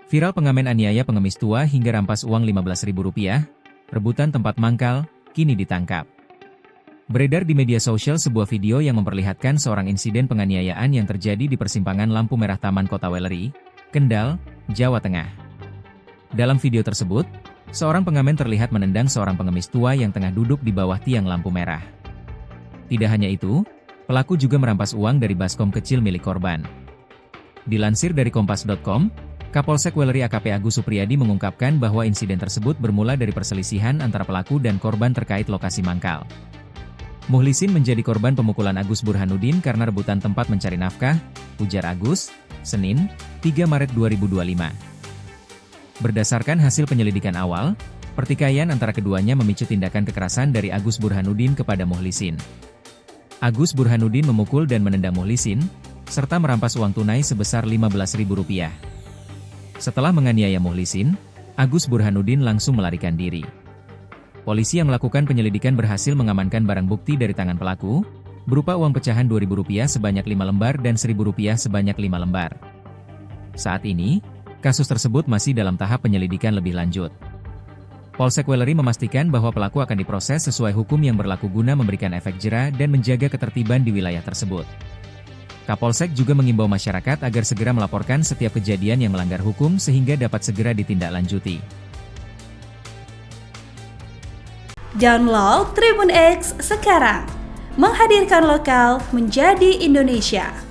Viral pengamen aniaya pengemis tua hingga rampas uang Rp15.000, rebutan tempat mangkal, kini ditangkap. Beredar di media sosial sebuah video yang memperlihatkan seorang insiden penganiayaan yang terjadi di persimpangan lampu merah Taman Kota Wellery, Kendal, Jawa Tengah. Dalam video tersebut, seorang pengamen terlihat menendang seorang pengemis tua yang tengah duduk di bawah tiang lampu merah. Tidak hanya itu, pelaku juga merampas uang dari baskom kecil milik korban. Dilansir dari Kompas.com, Kapolsek Wellery AKP Agus Supriyadi mengungkapkan bahwa insiden tersebut bermula dari perselisihan antara pelaku dan korban terkait lokasi mangkal. Muhlisin menjadi korban pemukulan Agus Burhanuddin karena rebutan tempat mencari nafkah, ujar Agus, Senin, 3 Maret 2025. Berdasarkan hasil penyelidikan awal, pertikaian antara keduanya memicu tindakan kekerasan dari Agus Burhanuddin kepada Muhlisin. Agus Burhanuddin memukul dan menendang Muhlisin, serta merampas uang tunai sebesar Rp15.000. Setelah menganiaya Muhlisin, Agus Burhanuddin langsung melarikan diri. Polisi yang melakukan penyelidikan berhasil mengamankan barang bukti dari tangan pelaku, berupa uang pecahan Rp2.000 sebanyak 5 lembar dan Rp1.000 sebanyak 5 lembar. Saat ini, kasus tersebut masih dalam tahap penyelidikan lebih lanjut. Polsek Wellery memastikan bahwa pelaku akan diproses sesuai hukum yang berlaku guna memberikan efek jera dan menjaga ketertiban di wilayah tersebut. Kapolsek juga mengimbau masyarakat agar segera melaporkan setiap kejadian yang melanggar hukum sehingga dapat segera ditindaklanjuti. Download Tribun X sekarang, menghadirkan lokal menjadi Indonesia.